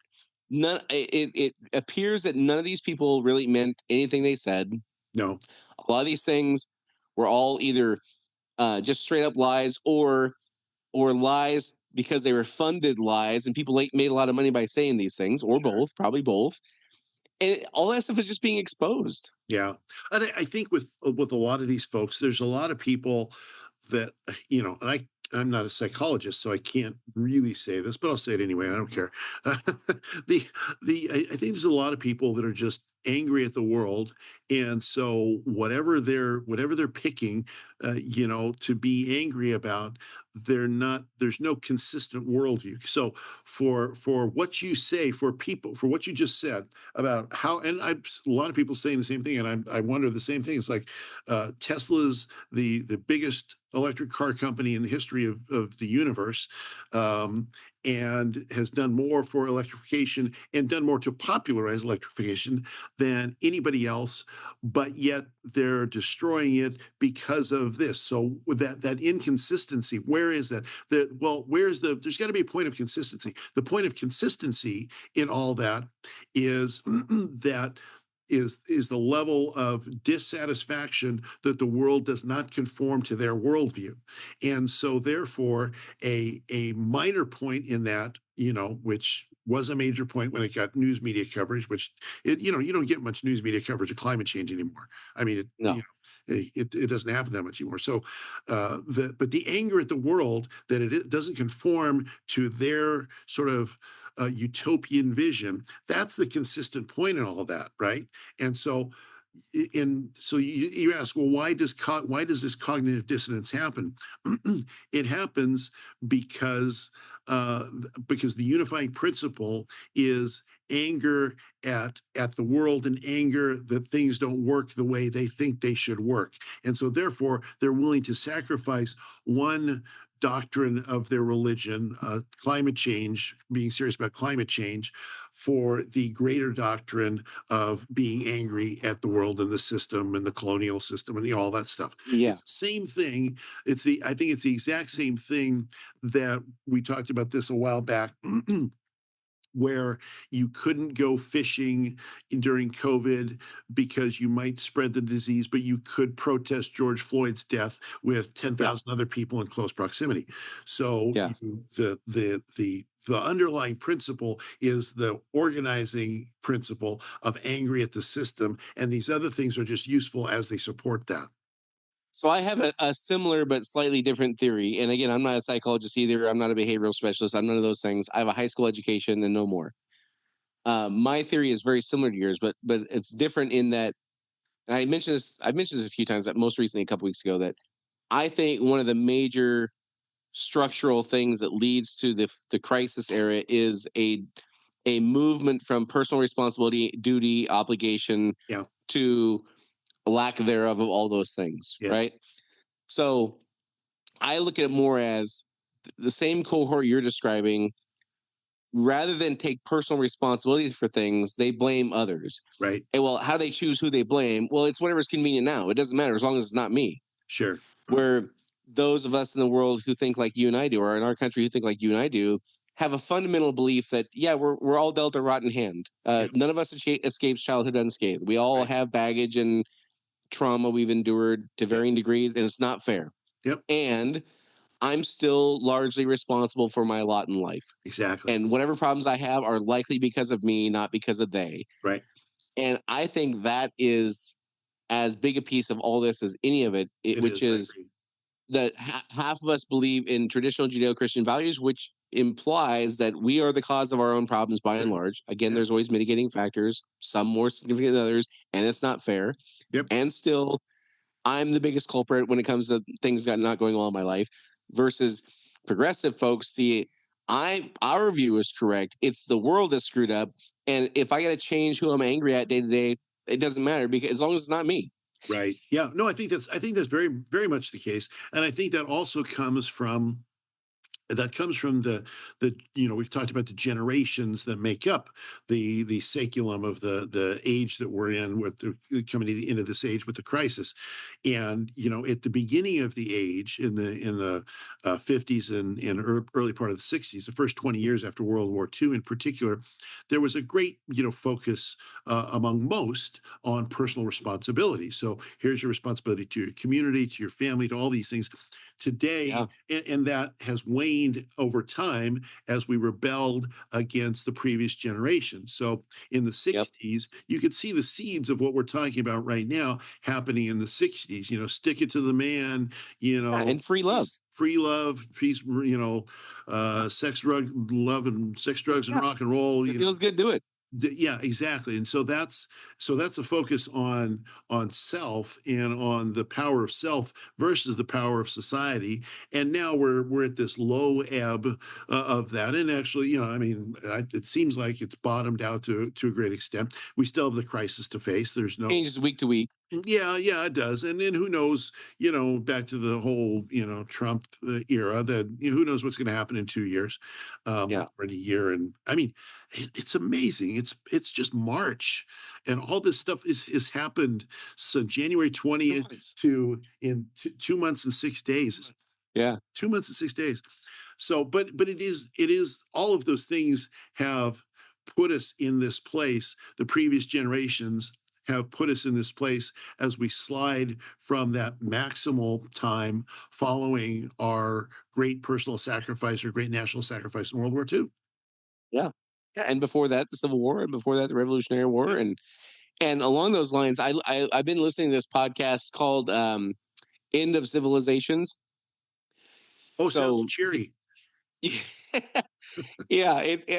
none. It appears that none of these people really meant anything they said. no, A lot of these things were all either just straight up lies, or lies because they were funded lies, and people made a lot of money by saying these things, or sure. both, probably both. And all that stuff is just being exposed. Yeah, and I think with a lot of these folks, there's a lot of people that and I'm not a psychologist, so I can't really say this, but I'll say it anyway. I don't care. the I think there's a lot of people that are just angry at the world, and so whatever they're picking, to be angry about, they're not. There's no consistent worldview. So for what you say, for what you just said about how, and a lot of people saying the same thing, and I wonder the same thing. It's like Tesla's the biggest electric car company in the history of the universe, um, and has done more for electrification and done more to popularize electrification than anybody else, but yet they're destroying it because of this. So with that inconsistency, where is that? Where's there's got to be a point of consistency. The point of consistency in all that is that is the level of dissatisfaction that the world does not conform to their worldview. And so therefore a minor point in that, which was a major point when it got news media coverage, which you don't get much news media coverage of climate change anymore. I mean, No. it doesn't happen that much anymore. So but the anger at the world that it doesn't conform to their sort of utopian vision, that's the consistent point in all of that, right? And so you ask, well, why does this cognitive dissonance happen? It happens because because the unifying principle is anger at the world, and anger that things don't work the way they think they should work. And so therefore they're willing to sacrifice one doctrine of their religion, climate change, being serious about climate change, for the greater doctrine of being angry at the world and the system and the colonial system and all that stuff. Yeah. It's the same thing. I think it's the exact same thing that we talked about this a while back. Where you couldn't go fishing during COVID because you might spread the disease, but you could protest George Floyd's death with Yeah. 10,000 other people in close proximity. So Yeah. the underlying principle is the organizing principle of angry at the system, and these other things are just useful as they support that. So I have a similar but slightly different theory. And again, I'm not a psychologist either. I'm not a behavioral specialist. I'm none of those things. I have a high school education and no more. My theory is very similar to yours, but it's different in that. And I mentioned this. I've mentioned this a few times. But most recently, a couple weeks ago, that I think one of the major structural things that leads to the crisis era is a movement from personal responsibility, duty, obligation Yeah. to lack thereof of all those things, right? Yes. So I look at it more as the same cohort you're describing. Rather than take personal responsibility for things, they blame others. Right. And well, how they choose who they blame, well, it's whatever's convenient now. It doesn't matter as long as it's not me. Sure. Where those of us in the world who think like you and I do, or in our country who think like you and I do, have a fundamental belief that, yeah, we're all dealt a rotten hand. Yeah. None of us escapes childhood unscathed. We all Right. have baggage and trauma we've endured to varying degrees, and it's not fair. Yep. And I'm still largely responsible for my lot in life. Exactly. And whatever problems I have are likely because of me, not because of they. Right. And I think that is as big a piece of all this as any of it, It which I is agree. that half of us believe in traditional Judeo-Christian values, which implies that we are the cause of our own problems by and large. Again, Yeah. there's always mitigating factors, some more significant than others, and it's not fair. Yep. And still, I'm the biggest culprit when it comes to things that not going well in my life. Versus progressive folks see our view is correct. It's the world is screwed up, and if I got to change who I'm angry at day to day, it doesn't matter because as long as it's not me. Right. Yeah. No, I think that's very, very much the case. And I think that also comes from the we've talked about the generations that make up the saculum of the age that we're in with the coming to the end of this age with the crisis. And at the beginning of the age in the 50s and early part of the 60s, the first 20 years after World War II in particular, there was a great focus among most on personal responsibility. So here's your responsibility to your community, to your family, to all these things. Today, Yeah. and that has waned over time as we rebelled against the previous generation. So in the Yep. 60s, you could see the seeds of what we're talking about right now happening in the 60s. Stick it to the man, Yeah, and free love. free love, peace, sex, drug, love, and sex, drugs, and Yeah. rock and roll. If it feels good, do it. Yeah, exactly. And so that's a focus on self and on the power of self versus the power of society. And now we're at this low ebb of that. And actually, I mean, it seems like it's bottomed out to a great extent. We still have the crisis to face. There's no Changes week to week. Yeah, it does. And then who knows, back to the whole, Trump era, that who knows what's going to happen in 2 years, Yeah. or in a year. And I mean, it's amazing. It's just March, and all this stuff has happened. So January 20th to in 2 months and 6 days. Yeah. 2 months and 6 days. So, but it is all of those things have put us in this place. The previous generations have put us in this place as we slide from that maximal time following our great personal sacrifice or great national sacrifice in World War II. Yeah. Yeah. And before that, the Civil War, and before that, the Revolutionary War. Yep. And along those lines, I've been listening to this podcast called End of Civilizations. Oh, sounds So cheery. yeah,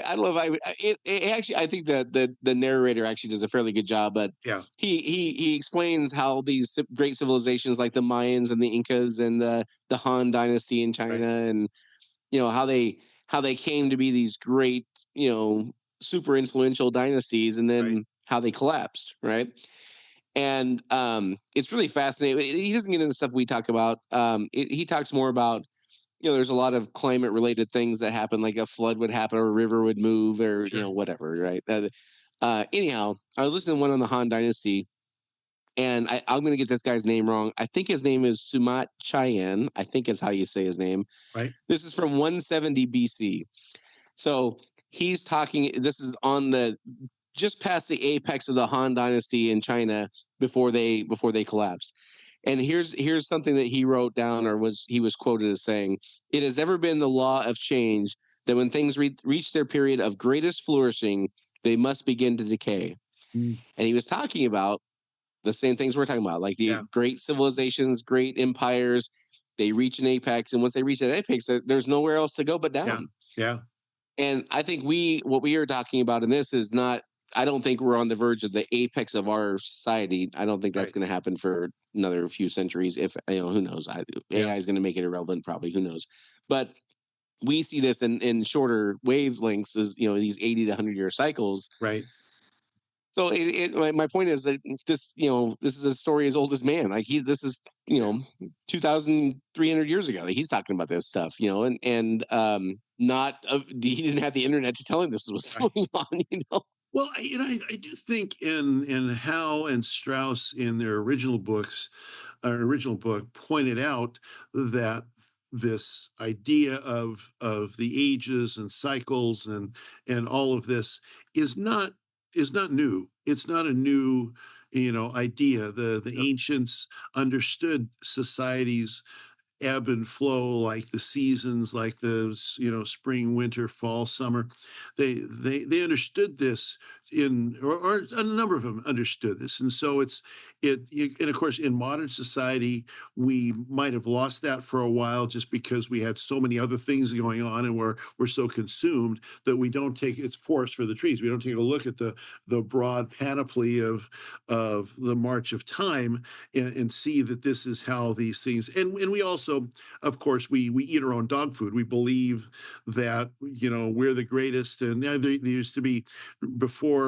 I love it actually I think that the narrator actually does a fairly good job, but Yeah. he explains how these great civilizations like the Mayans and the Incas and the Han dynasty in China, Right. and how they came to be these great, super influential dynasties, and Right. then how they collapsed, right? And it's really fascinating. He doesn't get into stuff we talk about. He talks more about, there's a lot of climate related things that happen, like a flood would happen or a river would move or, Sure. whatever, right? Anyhow, I was listening to one on the Han Dynasty, and I'm going to get this guy's name wrong. I think his name is Sumat Chayan, I think is how you say his name. Right. This is from 170 BC. So he's talking, this is on just past the apex of the Han Dynasty in China before they collapsed. And here's something that he wrote down, or he was quoted as saying, "It has ever been the law of change that when things reach their period of greatest flourishing, they must begin to decay." Mm. And he was talking about the same things we're talking about, like the great civilizations, great empires. They reach an apex, and once they reach that apex, there's nowhere else to go but down. Yeah. And I think what we are talking about in this is not. I don't think we're on the verge of the apex of our society. I don't think that's going to happen for another few centuries. If who knows? AI is going to make it irrelevant, probably. Who knows? But we see this in shorter wavelengths, as these 80 to 100-year cycles. Right. So my point is that this is a story as old as man. Like this is 2,300 years ago that he's talking about this stuff. And not he didn't have the internet to tell him this was going on. Well, I do think in Howe and Strauss in their original book pointed out that this idea of the ages and cycles and all of this is not new. It's not a new idea. The ancients understood societies ebb and flow like the seasons, like the spring, winter, fall, summer. They understood this or a number of them understood this, and so and of course in modern society we might have lost that for a while just because we had so many other things going on and we're so consumed that we don't take it's forest for the trees. We don't take a look at the broad panoply of the march of time and see that this is how these things and we also, of course, we eat our own dog food. We believe that we're the greatest. And there used to be before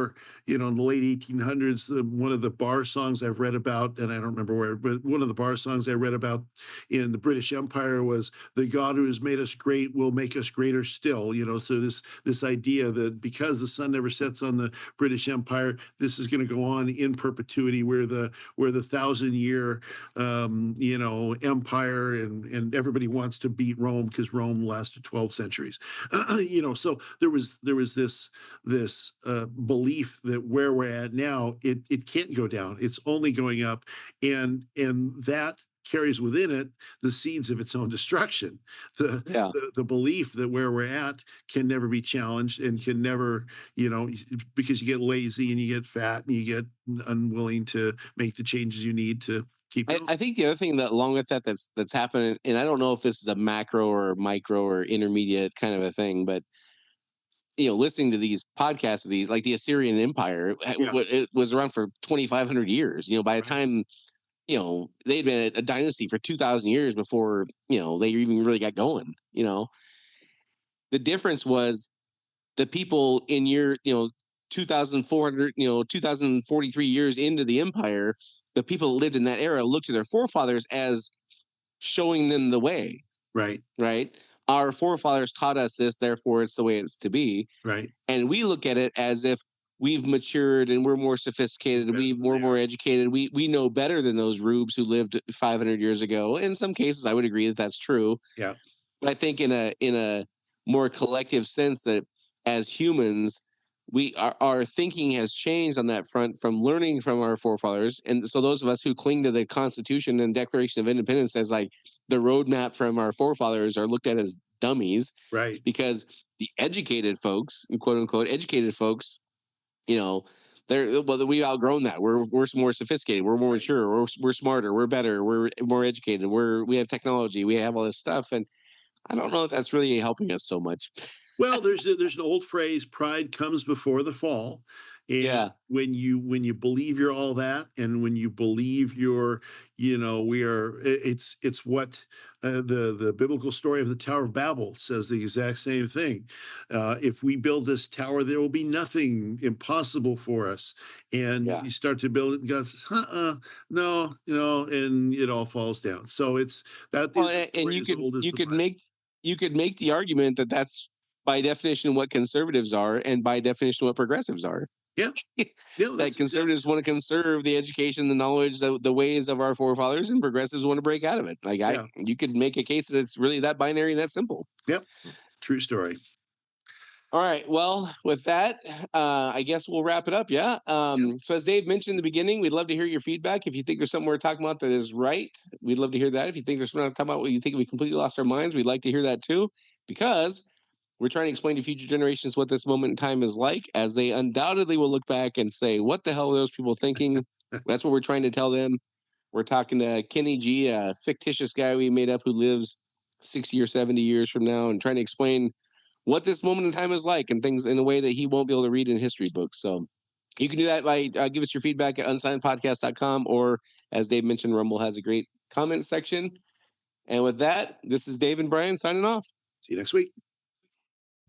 in the late 1800s, one of the bar songs I've read about, and I don't remember where, but one of the bar songs I read about in the British Empire was "The God who has made us great will make us greater still." So this idea that because the sun never sets on the British Empire, this is going to go on in perpetuity. We're the 1,000-year empire, and everybody wants to beat Rome because Rome lasted 12 centuries. So there was this belief that where we're at now, it can't go down. It's only going up, and that carries within it the seeds of its own destruction. The belief that where we're at can never be challenged and can never, because you get lazy and you get fat and you get unwilling to make the changes you need to keep going. I think the other thing that along with that's happening, and I don't know if this is a macro or micro or intermediate kind of a thing, but listening to these podcasts of these, like the Assyrian Empire, it was around for 2,500 years. By the time they'd been a dynasty for 2,000 years before they even really got going. The difference was the people in 2,400, 2,043 years into the empire, the people that lived in that era looked to their forefathers as showing them the way. Right. Our forefathers taught us this, therefore it's the way it's to be. Right. And we look at it as if we've matured and we're more sophisticated and we're more educated. We know better than those rubes who lived 500 years ago. In some cases, I would agree that that's true. Yeah. But I think in a more collective sense that as humans, our thinking has changed on that front from learning from our forefathers. And so those of us who cling to the Constitution and Declaration of Independence as like the roadmap from our forefathers are looked at as dummies. Right. Because the educated folks, quote unquote, educated folks, we've outgrown that. We're more sophisticated. We're more mature. We're smarter. We're better. We're more educated. We have technology. We have all this stuff. And I don't know if that's really helping us so much. Well, there's an old phrase: "Pride comes before the fall." And when you believe you're all that, and when you believe it's what the biblical story of the Tower of Babel says the exact same thing. If we build this tower, there will be nothing impossible for us. And you start to build it, and God says, no, and it all falls down. So it's that. And you could make the argument that that's by definition what conservatives are, and by definition what progressives are. Yeah. That conservatives want to conserve the education, the knowledge, the ways of our forefathers, and progressives want to break out of it. You could make a case that it's really that binary and that simple. Yep. True story. All right. Well, with that, I guess we'll wrap it up. Yeah. So as Dave mentioned in the beginning, we'd love to hear your feedback. If you think there's something we're talking about that is right, we'd love to hear that. If you think there's something we're talking about what you think we completely lost our minds, we'd like to hear that too, because we're trying to explain to future generations what this moment in time is like, as they undoubtedly will look back and say, what the hell were those people thinking? That's what we're trying to tell them. We're talking to Kenny G, a fictitious guy we made up who lives 60 or 70 years from now, and trying to explain what this moment in time is like and things in a way that he won't be able to read in history books. So you can do that by give us your feedback at unsilentpodcast.com, or as Dave mentioned, Rumble has a great comment section. And with that, this is Dave and Brian signing off. See you next week.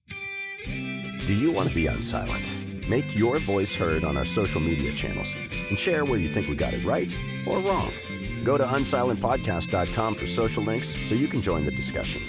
Do you want to be unsilent? Make your voice heard on our social media channels and share where you think we got it right or wrong. Go to unsilentpodcast.com for social links so you can join the discussion.